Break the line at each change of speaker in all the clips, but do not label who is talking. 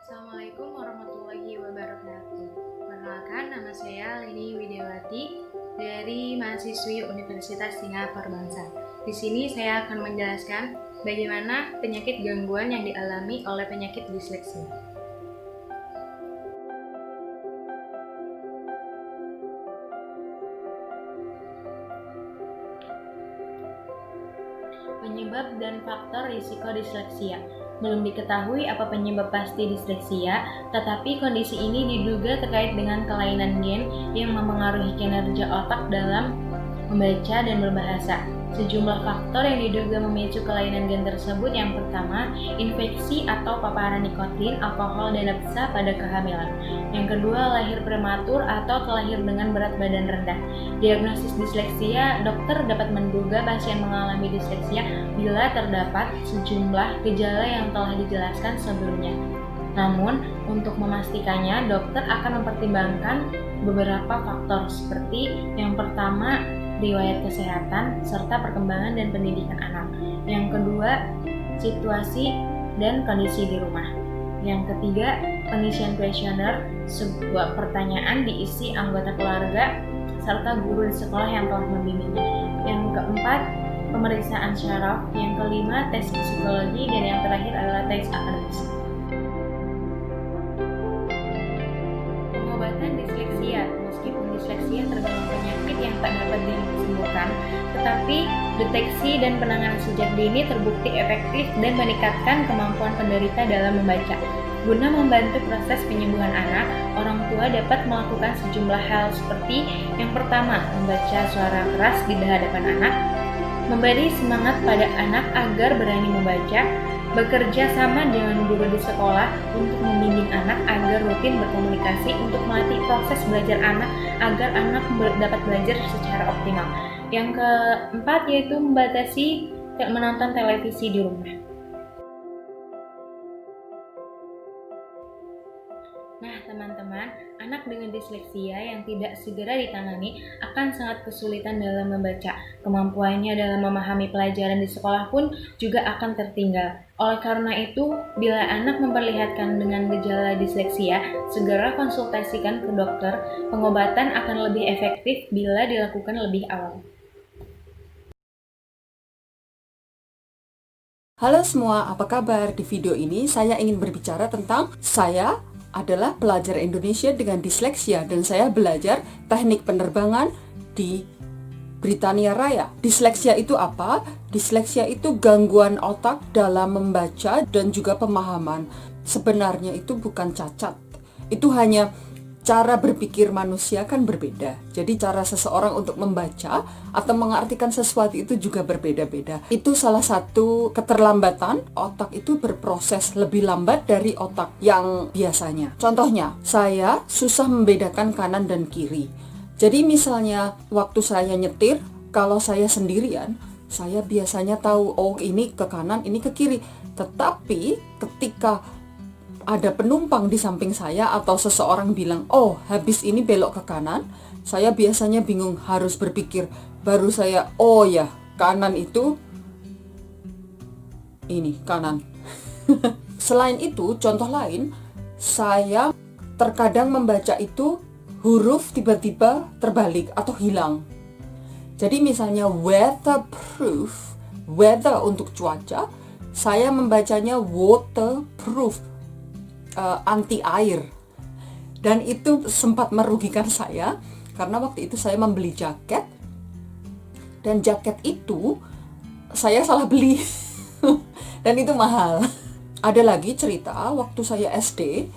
Assalamualaikum warahmatullahi wabarakatuh. Perkenalkan, nama saya Leni Widiawati dari mahasiswi Universitas Singapura Bangsa. Di sini saya akan menjelaskan bagaimana penyakit gangguan yang dialami oleh penyakit disleksia. Penyebab dan faktor risiko disleksia. Belum diketahui apa penyebab pasti disleksia, tetapi kondisi ini diduga terkait dengan kelainan gen yang memengaruhi kinerja otak dalam membaca dan berbahasa. Sejumlah faktor yang diduga memicu kelainan gen tersebut yang pertama, infeksi atau paparan nikotin, alkohol, dan napsa pada kehamilan. Yang kedua, lahir prematur atau terlahir dengan berat badan rendah. Diagnosis disleksia, dokter dapat menduga pasien mengalami disleksia bila terdapat sejumlah gejala yang telah dijelaskan sebelumnya. Namun, untuk memastikannya, dokter akan mempertimbangkan beberapa faktor seperti yang pertama, riwayat kesehatan, serta perkembangan dan pendidikan anak. Yang kedua, situasi dan kondisi di rumah. Yang ketiga, pengisian kuesioner, sebuah pertanyaan diisi anggota keluarga serta guru di sekolah yang telah membimbingnya. Yang keempat, pemeriksaan syaraf. Yang kelima, tes psikologi. Dan yang terakhir adalah tes akademis. Pengobatan disleksia. Meskipun disleksia tergolong penyakit yang tak dapat disembuhkan, tetapi deteksi dan penanganan sejak dini terbukti efektif dan meningkatkan kemampuan penderita dalam membaca. Guna membantu proses penyembuhan anak, orang tua dapat melakukan sejumlah hal seperti yang pertama, membaca suara keras di hadapan anak, memberi semangat pada anak agar berani membaca, bekerja sama dengan guru di sekolah untuk membimbing anak agar rutin berkomunikasi untuk melatih proses belajar anak agar anak dapat belajar secara optimal. Yang keempat yaitu membatasi menonton televisi di rumah. Nah, teman-teman, anak dengan disleksia yang tidak segera ditangani akan sangat kesulitan dalam membaca. Kemampuannya dalam memahami pelajaran di sekolah pun juga akan tertinggal. Oleh karena itu, bila anak memperlihatkan dengan gejala disleksia, segera konsultasikan ke dokter. Pengobatan akan lebih efektif bila dilakukan lebih awal.
Halo semua, apa kabar? Di video ini saya ingin berbicara tentang saya adalah pelajar Indonesia dengan disleksia dan saya belajar teknik penerbangan di Britania Raya. Disleksia itu apa? Disleksia itu gangguan otak dalam membaca dan juga pemahaman. Sebenarnya itu bukan cacat. Itu hanya cara berpikir manusia kan berbeda. Jadi cara seseorang untuk membaca atau mengartikan sesuatu itu juga berbeda-beda. Itu salah satu keterlambatan. Otak itu berproses lebih lambat dari otak yang biasanya. Contohnya, saya susah membedakan kanan dan kiri. Jadi misalnya waktu saya nyetir, kalau saya sendirian, saya biasanya tahu, oh ini ke kanan, ini ke kiri. Tetapi ketika ada penumpang di samping saya atau seseorang bilang, oh habis ini belok ke kanan, saya biasanya bingung, harus berpikir. Baru saya, oh ya, kanan itu ini, kanan. Selain itu, contoh lain, saya terkadang membaca itu huruf tiba-tiba terbalik atau hilang. Jadi misalnya weatherproof, weather untuk cuaca, saya membacanya waterproof, anti air. Dan itu sempat merugikan saya karena waktu itu saya membeli jaket dan jaket itu saya salah beli dan itu mahal. Ada lagi cerita waktu saya SD,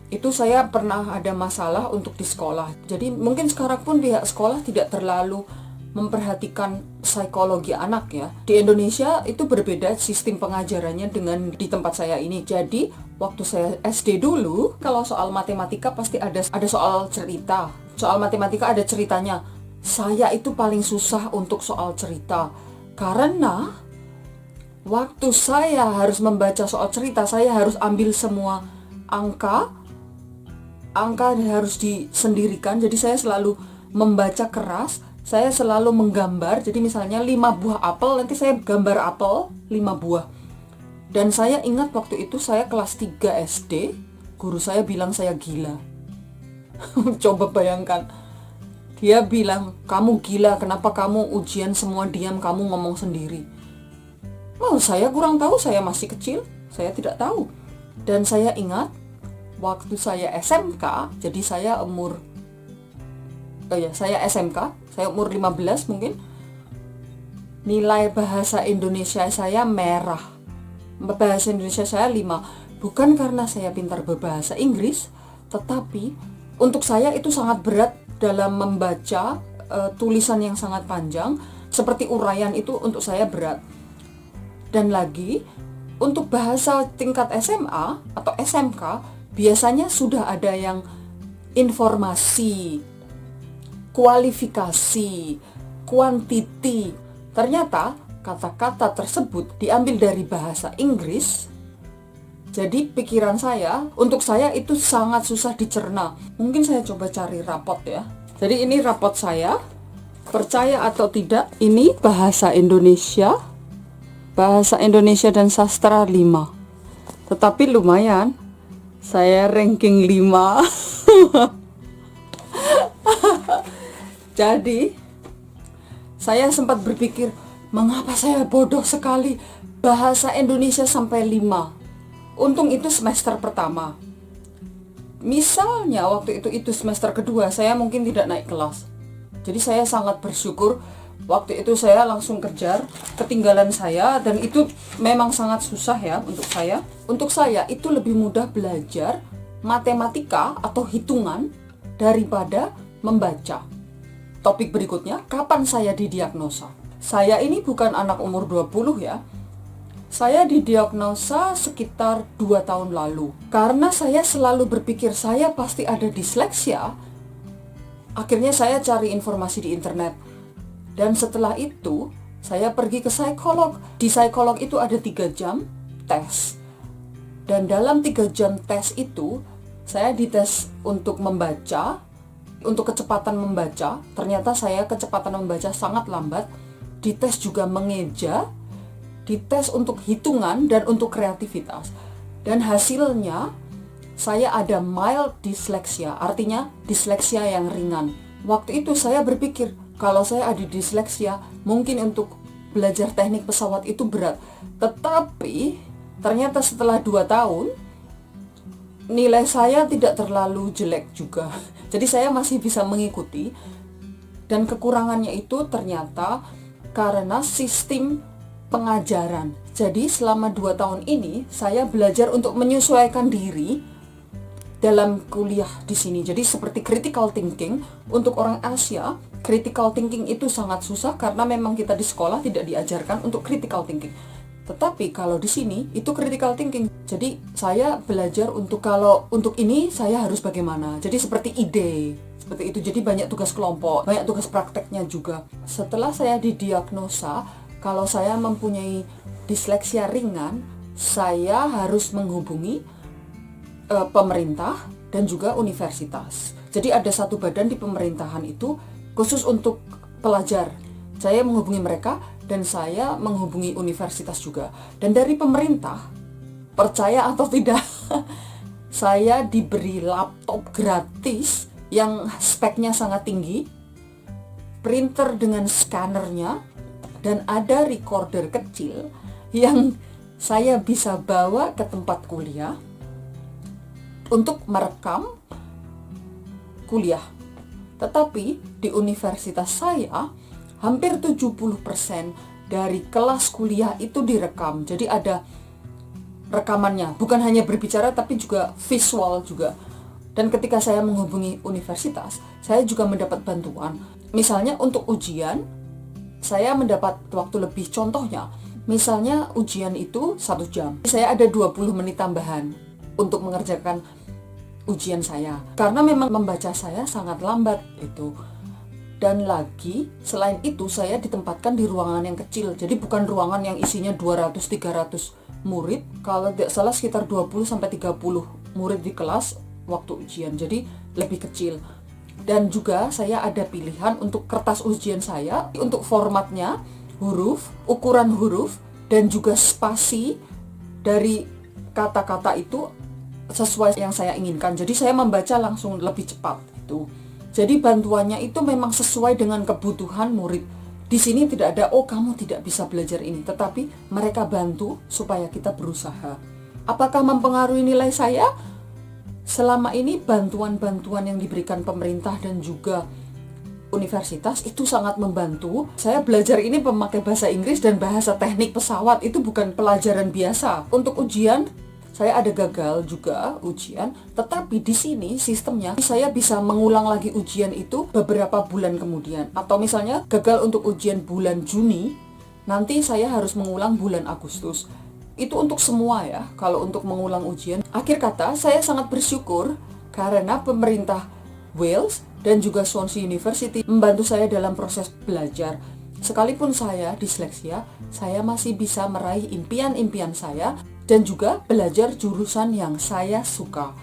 itu saya pernah ada masalah untuk di sekolah. Jadi mungkin sekarang pun pihak sekolah tidak terlalu memperhatikan psikologi anak ya. Di Indonesia itu berbeda sistem pengajarannya dengan di tempat saya ini. Jadi waktu saya SD dulu, kalau soal matematika pasti ada soal cerita. Soal matematika ada ceritanya. Saya itu paling susah untuk soal cerita. Karena waktu saya harus membaca soal cerita, saya harus ambil semua angka harus disendirikan. Jadi saya selalu membaca keras. Saya selalu menggambar, jadi misalnya 5 buah apel, nanti saya gambar apel 5 buah. Dan saya ingat waktu itu saya kelas 3 SD, guru saya bilang saya gila. Coba bayangkan, dia bilang, kamu gila, kenapa kamu ujian semua diam, kamu ngomong sendiri. Oh, saya kurang tahu, saya masih kecil, saya tidak tahu. Dan saya ingat waktu saya SMK, jadi saya umur saya umur 15 mungkin, nilai bahasa Indonesia saya merah. Bahasa Indonesia saya 5. Bukan karena saya pintar berbahasa Inggris, tetapi untuk saya itu sangat berat dalam membaca tulisan yang sangat panjang. Seperti uraian itu untuk saya berat. Dan lagi, untuk bahasa tingkat SMA atau SMK, biasanya sudah ada yang informasi, kualifikasi, kuantiti. Ternyata kata-kata tersebut diambil dari bahasa Inggris. Jadi pikiran saya, untuk saya itu sangat susah dicerna. Mungkin saya coba cari rapot ya. Jadi ini rapot saya. Percaya atau tidak, ini bahasa Indonesia dan sastra 5. Tetapi lumayan, saya ranking 5. Jadi saya sempat berpikir, mengapa saya bodoh sekali, bahasa Indonesia sampai 5. Untung itu semester pertama. Misalnya waktu itu semester kedua, saya mungkin tidak naik kelas. Jadi saya sangat bersyukur. Waktu itu saya langsung kejar ketinggalan saya, dan itu memang sangat susah ya untuk saya. Untuk saya itu lebih mudah belajar matematika atau hitungan daripada membaca. Topik berikutnya, kapan saya didiagnosa? Saya ini bukan anak umur 20 ya. Saya didiagnosa sekitar 2 tahun lalu. Karena saya selalu berpikir saya pasti ada disleksia, akhirnya saya cari informasi di internet. Dan setelah itu, saya pergi ke psikolog. Di psikolog itu ada 3 jam tes. Dan dalam 3 jam tes itu, saya dites untuk membaca, untuk kecepatan membaca. Ternyata saya kecepatan membaca sangat lambat. Dites juga mengeja, dites untuk hitungan dan untuk kreativitas. Dan hasilnya, saya ada mild dyslexia, artinya disleksia yang ringan. Waktu itu saya berpikir, kalau saya ada disleksia, mungkin untuk belajar teknik pesawat itu berat. Tetapi ternyata setelah 2 tahun, nilai saya tidak terlalu jelek juga. Jadi saya masih bisa mengikuti. Dan kekurangannya itu ternyata karena sistem pengajaran. Jadi selama 2 tahun ini, saya belajar untuk menyesuaikan diri dalam kuliah di sini. Jadi seperti critical thinking, untuk orang Asia, critical thinking itu sangat susah karena memang kita di sekolah tidak diajarkan untuk critical thinking. Tetapi kalau di sini itu critical thinking. Jadi saya belajar untuk kalau untuk ini saya harus bagaimana. Jadi seperti ide, seperti itu. Jadi banyak tugas kelompok, banyak tugas prakteknya juga. Setelah saya didiagnosa, kalau saya mempunyai disleksia ringan, saya harus menghubungi pemerintah dan juga universitas. Jadi ada satu badan di pemerintahan itu khusus untuk pelajar. Saya menghubungi mereka dan saya menghubungi universitas juga. Dan dari pemerintah, percaya atau tidak, saya diberi laptop gratis yang speknya sangat tinggi, printer dengan scannernya, dan ada recorder kecil yang saya bisa bawa ke tempat kuliah untuk merekam kuliah. Tetapi di universitas saya, hampir 70% dari kelas kuliah itu direkam. Jadi ada rekamannya, bukan hanya berbicara tapi juga visual juga. Dan ketika saya menghubungi universitas, saya juga mendapat bantuan. Misalnya untuk ujian, saya mendapat waktu lebih. Contohnya, misalnya ujian itu 1 jam. Saya ada 20 menit tambahan untuk mengerjakan ujian saya. Karena memang membaca saya sangat lambat itu. Dan lagi, selain itu saya ditempatkan di ruangan yang kecil. Jadi bukan ruangan yang isinya 200-300 murid. Kalau tidak salah sekitar 20-30 murid di kelas waktu ujian. Jadi lebih kecil. Dan juga saya ada pilihan untuk kertas ujian saya, untuk formatnya, huruf, ukuran huruf, dan juga spasi dari kata-kata itu sesuai yang saya inginkan. Jadi saya membaca langsung lebih cepat itu. Jadi bantuannya itu memang sesuai dengan kebutuhan murid. Di sini tidak ada, oh kamu tidak bisa belajar ini, tetapi mereka bantu supaya kita berusaha. Apakah mempengaruhi nilai saya? Selama ini bantuan-bantuan yang diberikan pemerintah dan juga universitas itu sangat membantu. Saya belajar ini memakai bahasa Inggris dan bahasa teknik pesawat, itu bukan pelajaran biasa. Untuk ujian, saya ada gagal juga ujian, tetapi di sini sistemnya saya bisa mengulang lagi ujian itu beberapa bulan kemudian. Atau misalnya gagal untuk ujian bulan Juni, nanti saya harus mengulang bulan Agustus. Itu untuk semua ya, kalau untuk mengulang ujian. Akhir kata, saya sangat bersyukur karena pemerintah Wales dan juga Swansea University membantu saya dalam proses belajar. Sekalipun saya disleksia, saya masih bisa meraih impian-impian saya dan juga belajar jurusan yang saya suka.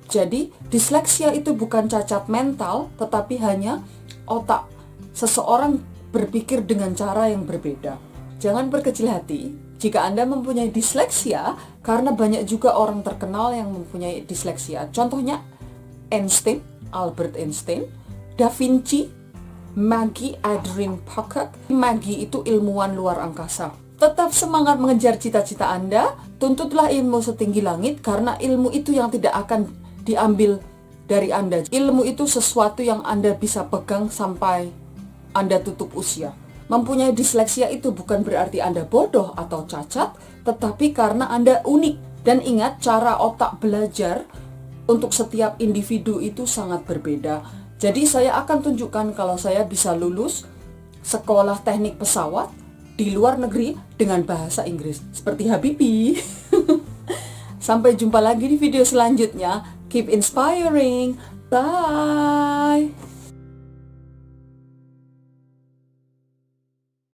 Jadi, disleksia itu bukan cacat mental, tetapi hanya otak seseorang berpikir dengan cara yang berbeda. Jangan berkecil hati jika Anda mempunyai disleksia, karena banyak juga orang terkenal yang mempunyai disleksia. Contohnya Einstein, Albert Einstein, Da Vinci, Maggie Adrian Pocock. Maggie itu ilmuwan luar angkasa. Tetap semangat mengejar cita-cita Anda, tuntutlah ilmu setinggi langit, karena ilmu itu yang tidak akan diambil dari Anda. Ilmu itu sesuatu yang Anda bisa pegang sampai Anda tutup usia. Mempunyai disleksia itu bukan berarti Anda bodoh atau cacat, tetapi karena Anda unik. Dan ingat, cara otak belajar untuk setiap individu itu sangat berbeda. Jadi saya akan tunjukkan kalau saya bisa lulus sekolah teknik pesawat di luar negeri dengan bahasa Inggris, seperti Habibie. Sampai jumpa lagi di video selanjutnya. Keep inspiring. Bye.